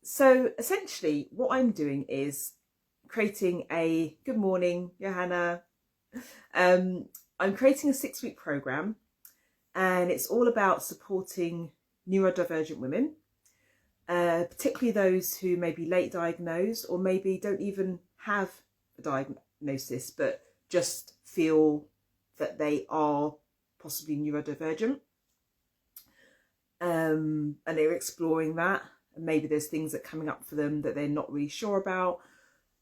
So essentially what I'm doing is creating good morning, Johanna. I'm creating a 6-week program, and it's all about supporting neurodivergent women, particularly those who may be late diagnosed or maybe don't even have a diagnosis, but just feel that they are possibly neurodivergent. And they're exploring that. And maybe there's things that are coming up for them that they're not really sure about.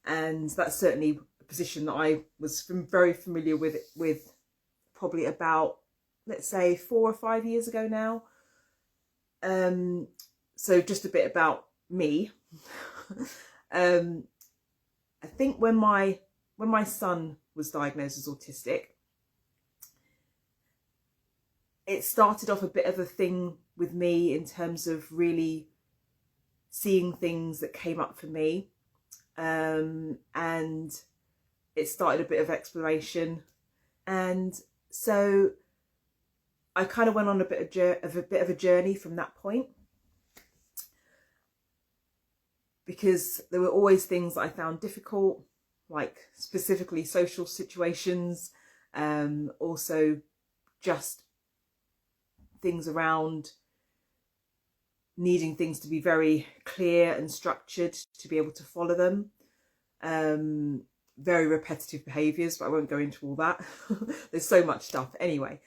And that's certainly a position that I was very familiar with probably about, let's say, 4 or 5 years ago now. So just a bit about me. I think when my son was diagnosed as autistic, it started off a bit of a thing with me in terms of really seeing things that came up for me, and it started a bit of exploration, and so I kind of went on a bit of a journey from that point, because there were always things that I found difficult, like specifically social situations, also just things around needing things to be very clear and structured to be able to follow them. Very repetitive behaviours, but I won't go into all that. There's so much stuff. Anyway,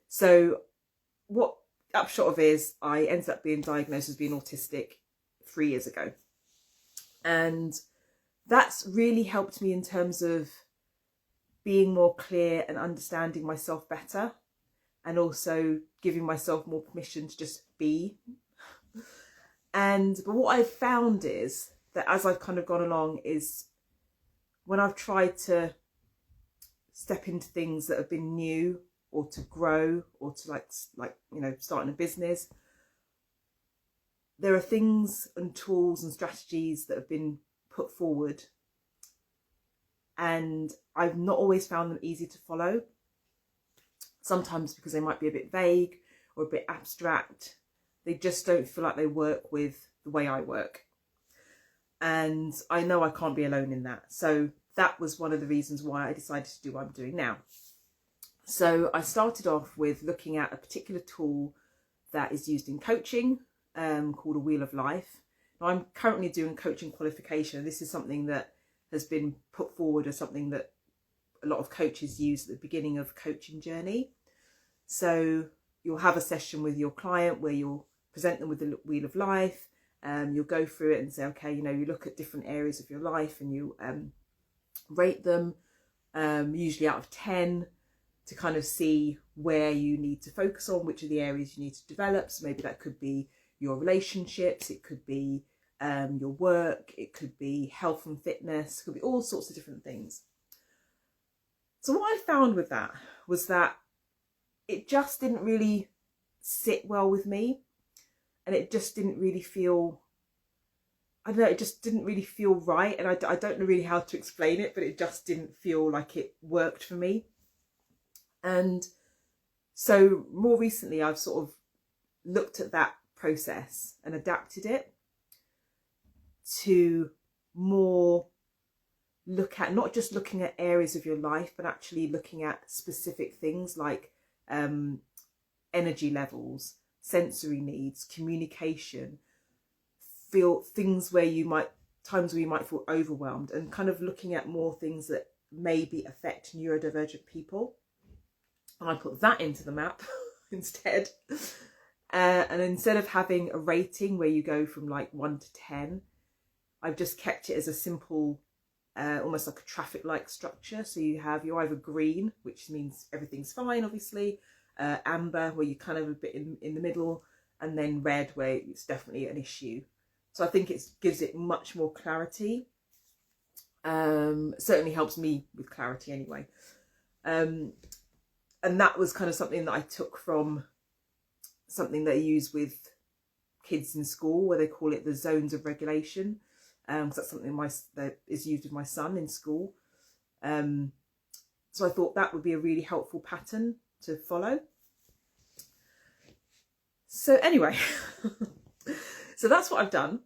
so what upshot of is I ended up being diagnosed as being autistic 3 years ago. And that's really helped me in terms of being more clear and understanding myself better, and also giving myself more permission to just be. But what I've found is that as I've kind of gone along, is when I've tried to step into things that have been new, or to grow, or to like starting a business, there are things and tools and strategies that have been put forward, and I've not always found them easy to follow. Sometimes because they might be a bit vague or a bit abstract. They just don't feel like they work with the way I work. And I know I can't be alone in that. So that was one of the reasons why I decided to do what I'm doing now. So I started off with looking at a particular tool that is used in coaching, called a Wheel of Life. Now, I'm currently doing coaching qualification. This is something that has been put forward as something that a lot of coaches use at the beginning of coaching journey. So you'll have a session with your client where you'll present them with the Wheel of Life. You'll go through it and say, okay, you look at different areas of your life and you rate them, usually out of 10, to kind of see where you need to focus on, which are the areas you need to develop. So maybe that could be your relationships, it could be your work, it could be health and fitness, it could be all sorts of different things. So what I found with that was that it just didn't really sit well with me, and it just didn't really feel, I don't know, it just didn't really feel right. And I don't know really how to explain it, but it just didn't feel like it worked for me. And so more recently, I've sort of looked at that process and adapted it to more look at, not just looking at areas of your life, but actually looking at specific things like energy levels, sensory needs, communication, times where you might feel overwhelmed, and kind of looking at more things that maybe affect neurodivergent people. And I put that into the map instead. And instead of having a rating where you go from like 1 to 10, I've just kept it as a simple, almost like a traffic-like structure. So you're either green, which means everything's fine, obviously, amber, where you're kind of a bit in the middle, and then red, where it's definitely an issue. So I think it gives it much more clarity. Certainly helps me with clarity anyway. And that was kind of something that I took from something they use with kids in school, where they call it the zones of regulation. Because that's something that is used with my son in school. So I thought that would be a really helpful pattern to follow. So anyway, so that's what I've done.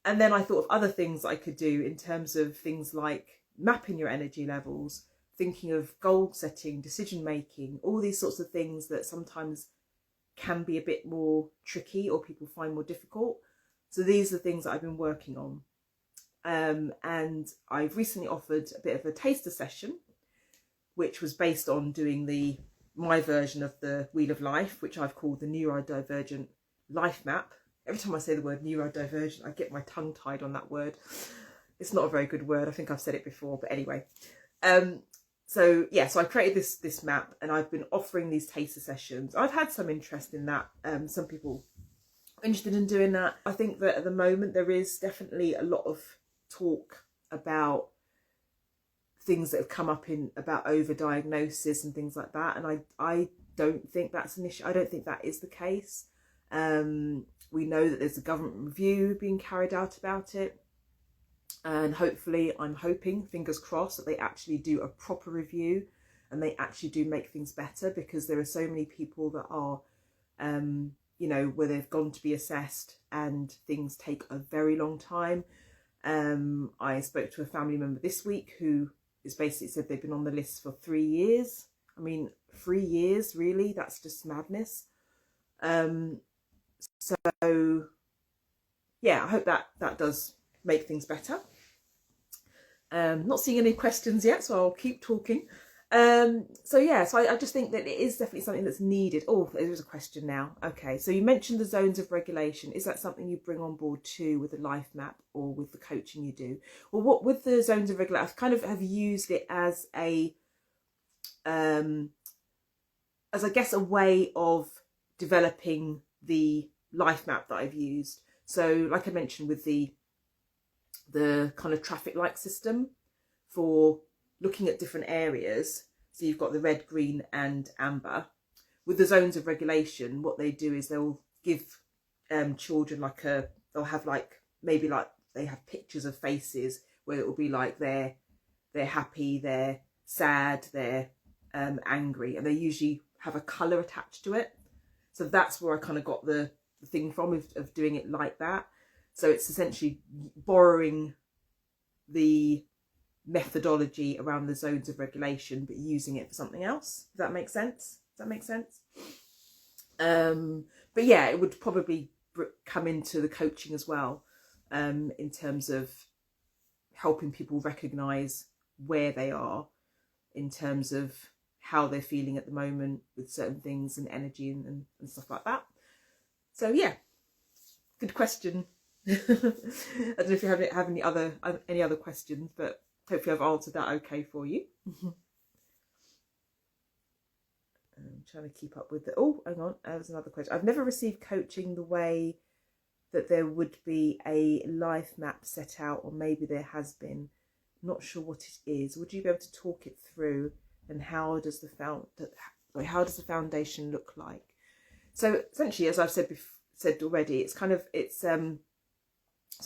And then I thought of other things I could do in terms of things like mapping your energy levels, thinking of goal setting, decision making, all these sorts of things that sometimes can be a bit more tricky or people find more difficult. So these are the things that I've been working on. And I've recently offered a bit of a taster session, which was based on doing my version of the Wheel of Life, which I've called the Neurodivergent Life Map. Every time I say the word neurodivergent, I get my tongue tied on that word. It's not a very good word. I think I've said it before, but anyway. So I created this map, and I've been offering these taster sessions. I've had some interest in that. Some people are interested in doing that. I think that at the moment there is definitely a lot of talk about things that have come up about overdiagnosis and things like that. And I don't think that's an issue. I don't think that is the case. We know that there's a government review being carried out about it. And hopefully, I'm hoping, fingers crossed, that they actually do a proper review and they actually do make things better, because there are so many people that are, where they've gone to be assessed and things take a very long time. I spoke to a family member this week who is basically said they've been on the list for 3 years. I mean, 3 years, really? That's just madness. So, yeah, I hope that does make things better. Not seeing any questions yet, so I'll keep talking. So I just think that it is definitely something that's needed. Oh, there's a question now. Okay, so you mentioned the zones of regulation. Is that something you bring on board too with the life map or with the coaching you do? Well, what with the zones of regulation, I kind of have used it as I guess a way of developing the life map that I've used. So like I mentioned with the kind of traffic light system for looking at different areas. So you've got the red, green and amber. With the zones of regulation, what they do is they'll give children they'll have maybe they have pictures of faces where it will be like they're happy, they're sad, they're angry, and they usually have a colour attached to it. So that's where I kind of got the thing from of doing it like that. So it's essentially borrowing the methodology around the zones of regulation, but using it for something else. Does that make sense? But yeah, it would probably come into the coaching as well, in terms of helping people recognise where they are in terms of how they're feeling at the moment with certain things and energy and stuff like that. So yeah, good question. I don't know if you have any other questions, but hopefully I've answered that okay for you. I'm trying to keep up with oh, hang on, there's another question. I've never received coaching the way that there would be a life map set out, or maybe there has been. Not sure what it is. Would you be able to talk it through? And how does the foundation look like? So essentially, as I've said already, so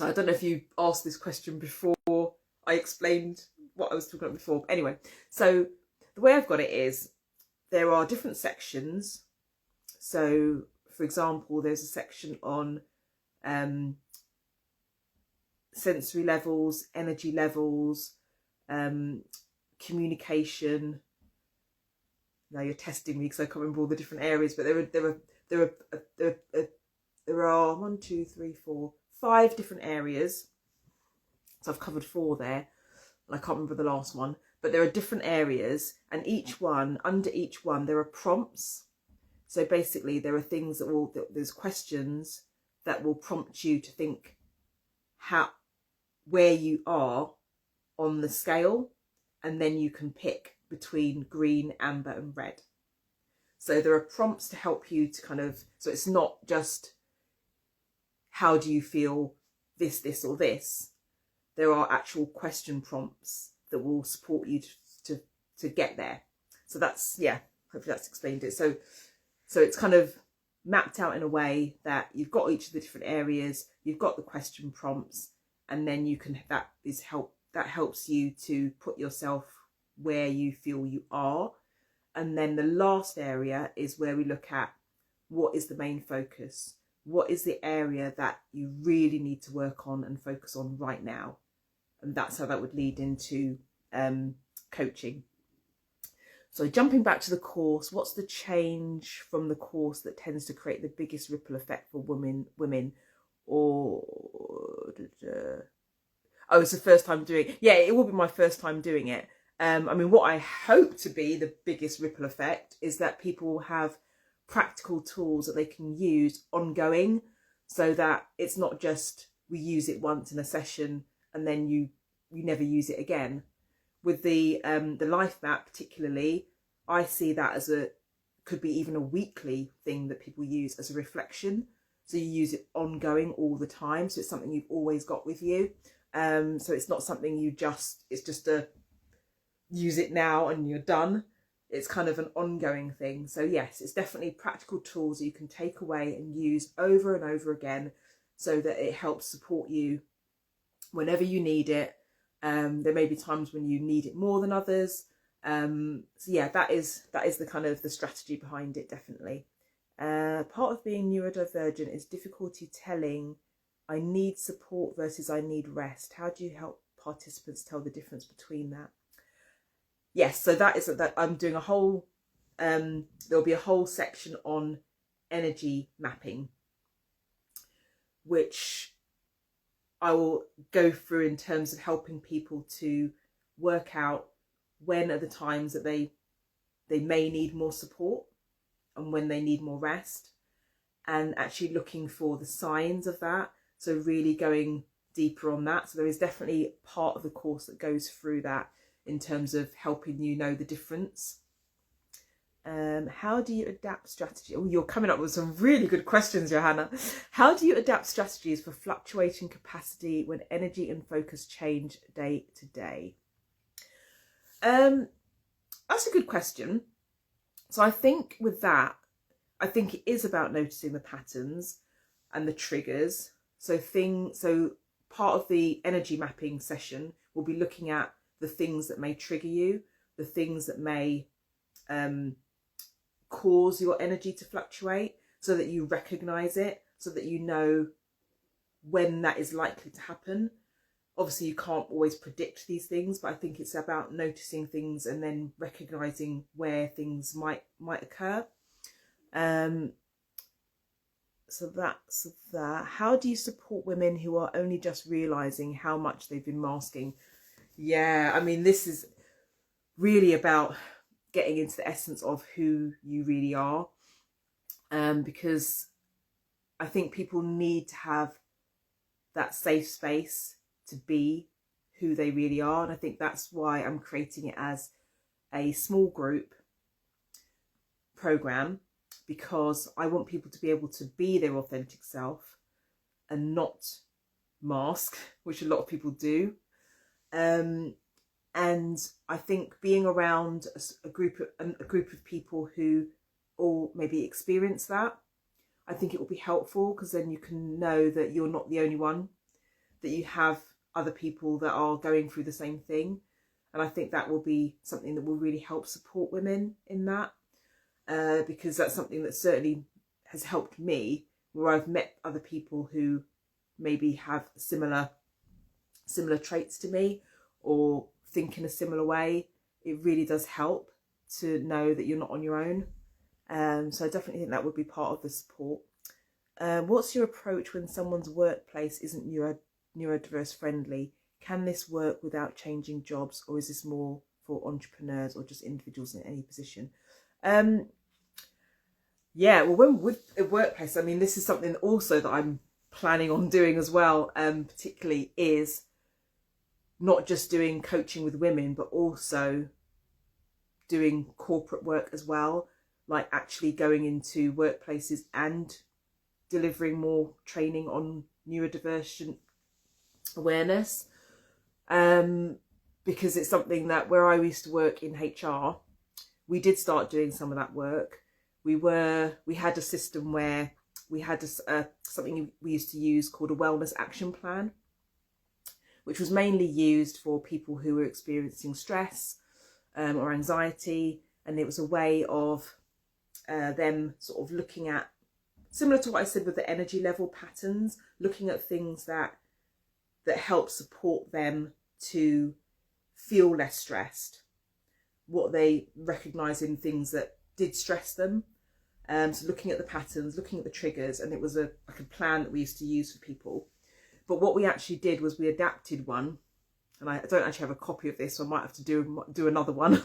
I don't know if you asked this question before I explained what I was talking about before. But anyway, so the way I've got it is there are different sections. So, for example, there's a section on sensory levels, energy levels, communication. Now you're testing me because I can't remember all the different areas, but there are 1, 2, 3, 4, 5 different areas. So I've covered 4 there, and I can't remember the last one. But there are different areas, and under each one, there are prompts. So basically, there are things there's questions that will prompt you to think where you are on the scale, and then you can pick between green, amber, and red. So there are prompts to help you to so it's not just how do you feel this, or this. There are actual question prompts that will support you to get there. So that's, yeah, hopefully that's explained it. So it's kind of mapped out in a way that you've got each of the different areas, you've got the question prompts, and then that helps you to put yourself where you feel you are. And then the last area is where we look at what is the main focus. what is the area that you really need to work on and focus on right now? And that's how that would lead into coaching. So jumping back to the course, what's the change from the course that tends to create the biggest ripple effect for women? Or oh, it's the first time doing it. Yeah, it will be my first time doing it. I mean, what I hope to be the biggest ripple effect is that people will have practical tools that they can use ongoing, so that it's not just we use it once in a session and then you never use it again. With the life map particularly, I see that as could be even a weekly thing that people use as a reflection. So you use it ongoing all the time. So it's something you've always got with you. So it's not something it's just a use it now and you're done. It's kind of an ongoing thing. So yes, it's definitely practical tools that you can take away and use over and over again, so that it helps support you whenever you need it. There may be times when you need it more than others. So yeah, that is the kind of the strategy behind it, definitely. Part of being neurodivergent is difficulty telling I need support versus I need rest. How do you help participants tell the difference between that? Yes, so that I'm doing a whole, there'll be a whole section on energy mapping, which I will go through in terms of helping people to work out when are the times that they may need more support and when they need more rest, and actually looking for the signs of that. So really going deeper on that. So there is definitely part of the course that goes through that in terms of helping you know the difference. How do you adapt strategy? Oh, you're coming up with some really good questions, Johanna. How do you adapt strategies for fluctuating capacity when energy and focus change day to day? That's a good question. So I think with that, I think it is about noticing the patterns and the triggers. So part of the energy mapping session will be looking at the things that may trigger you, the things that may cause your energy to fluctuate, so that you recognize it, so that you know when that is likely to happen. Obviously you can't always predict these things, but I think it's about noticing things and then recognizing where things might occur. So that's that. How do you support women who are only just realizing how much they've been masking? Yeah, I mean, this is really about getting into the essence of who you really are, because I think people need to have that safe space to be who they really are, and I think that's why I'm creating it as a small group program, because I want people to be able to be their authentic self and not mask, which a lot of people do. And I think being around a group of people who all maybe experience that, I think it will be helpful, because then you can know that you're not the only one, that you have other people that are going through the same thing. And I think that will be something that will really help support women in that, because that's something that certainly has helped me, where I've met other people who maybe have similar traits to me or think in a similar way. It really does help to know that you're not on your own. So I definitely think that would be part of the support. What's your approach when someone's workplace isn't neurodiverse friendly? Can this work without changing jobs, or is this more for entrepreneurs or just individuals in any position? Yeah, well, when with a workplace, I mean, this is something also that I'm planning on doing as well, particularly is not just doing coaching with women, but also doing corporate work as well, like actually going into workplaces and delivering more training on neurodivergent awareness, because it's something that where I used to work in HR, we did start doing some of that work. We had a system where we had something we used to use called a wellness action plan, which was mainly used for people who were experiencing stress or anxiety, and it was a way of them sort of looking at similar to what I said with the energy level patterns, looking at things that help support them to feel less stressed, what they recognise in things that did stress them. So looking at the patterns, looking at the triggers, and it was like a plan that we used to use for people. But what we actually did was we adapted one, and I don't actually have a copy of this, so I might have to do another one.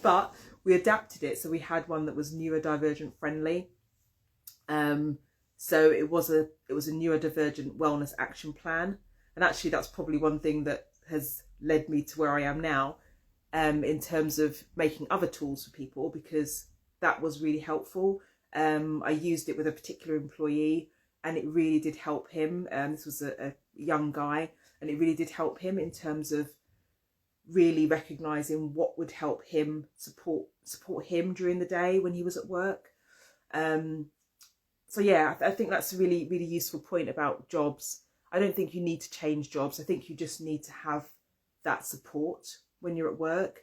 But we adapted it, so we had one that was neurodivergent friendly. So it was a neurodivergent wellness action plan, and actually that's probably one thing that has led me to where I am now, in terms of making other tools for people, because that was really helpful. I used it with a particular employee, and it really did help him. This was a young guy, and it really did help him in terms of really recognising what would help him support him during the day when he was at work. So yeah, I think that's a really, really useful point about jobs. I don't think you need to change jobs. I think you just need to have that support when you're at work.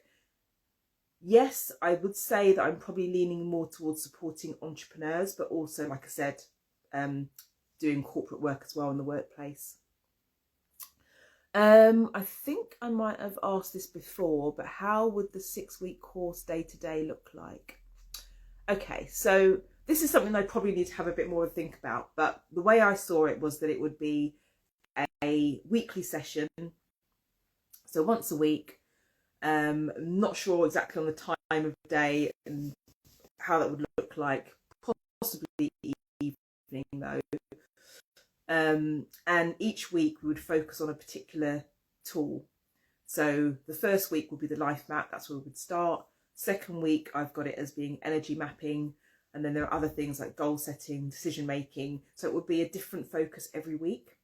Yes, I would say that I'm probably leaning more towards supporting entrepreneurs, but also, like I said, doing corporate work as well in the workplace. I think I might have asked this before, but how would the 6-week course day to day look like? Okay, so this is something I probably need to have a bit more to think about, but the way I saw it was that it would be a weekly session, so once a week. Not sure exactly on the time of day and how that would look like, possibly evening though. And each week we would focus on a particular tool. So the first week would be the life map, that's where we would start. Second week I've got it as being energy mapping, and then there are other things like goal setting, decision making. So it would be a different focus every week.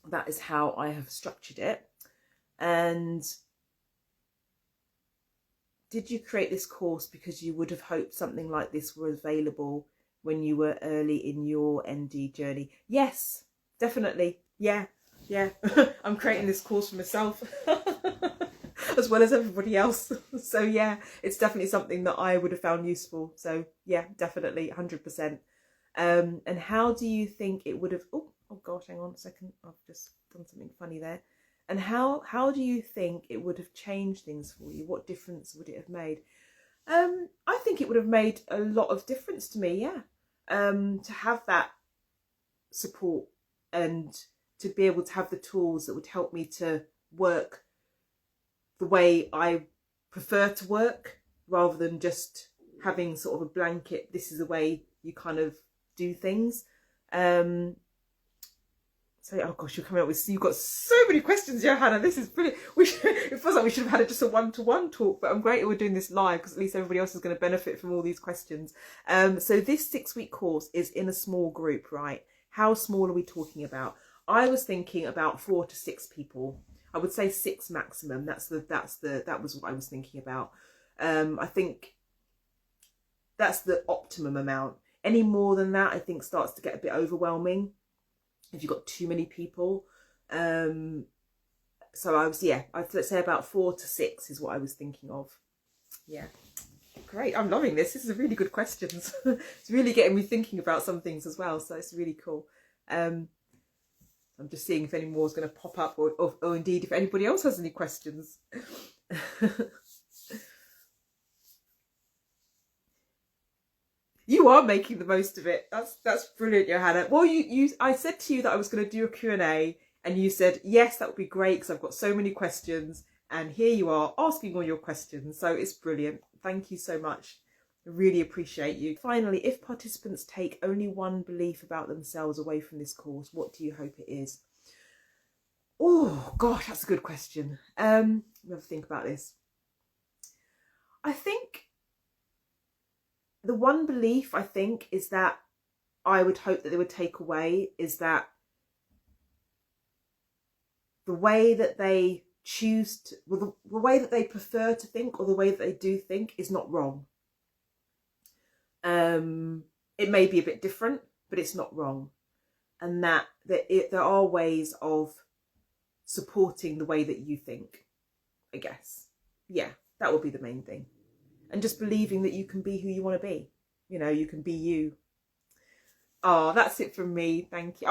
That is how I have structured it. And did you create this course because you would have hoped something like this were available when you were early in your ND journey? Yes, definitely. Yeah. I'm creating this course for myself as well as everybody else. So yeah, it's definitely something that I would have found useful. So yeah, definitely 100%. And how do you think it would have, oh gosh, hang on a second. I've just done something funny there. And how do you think it would have changed things for you? What difference would it have made? I think it would have made a lot of difference to me, yeah. To have that support and to be able to have the tools that would help me to work the way I prefer to work, rather than just having sort of a blanket, this is the way you kind of do things. So, oh gosh, you're coming up with, you've got so many questions, Johanna. This is brilliant. It feels like we should have had just a one-to-one talk, but I'm great that we're doing this live because at least everybody else is going to benefit from all these questions. So this 6-week course is in a small group, right? How small are we talking about? I was thinking about 4 to 6 people. I would say 6 maximum. That was what I was thinking about. I think that's the optimum amount. Any more than that, I think, starts to get a bit overwhelming if you've got too many people. So let's say about 4 to 6 is what I was thinking of. Yeah, great. I'm loving this. This is really good questions. It's really getting me thinking about some things as well. So it's really cool. I'm just seeing if any more is going to pop up, or indeed if anybody else has any questions. You are making the most of it. That's brilliant, Johanna. Well, I said to you that I was going to do a Q&A, and you said, yes, that would be great because I've got so many questions. And here you are asking all your questions. So it's brilliant. Thank you so much. I really appreciate you. Finally, if participants take only one belief about themselves away from this course, what do you hope it is? Oh, gosh, that's a good question. Let me have a think about this. I think the one belief, I think, is that I would hope that they would take away is that the way that they choose to, well, the way that they prefer to think, or the way that they do think, is not wrong. It may be a bit different, but it's not wrong. And that there are ways of supporting the way that you think, I guess. Yeah, that would be the main thing. And just believing that you can be who you want to be. You know, you can be you Oh, that's it from me. Thank you.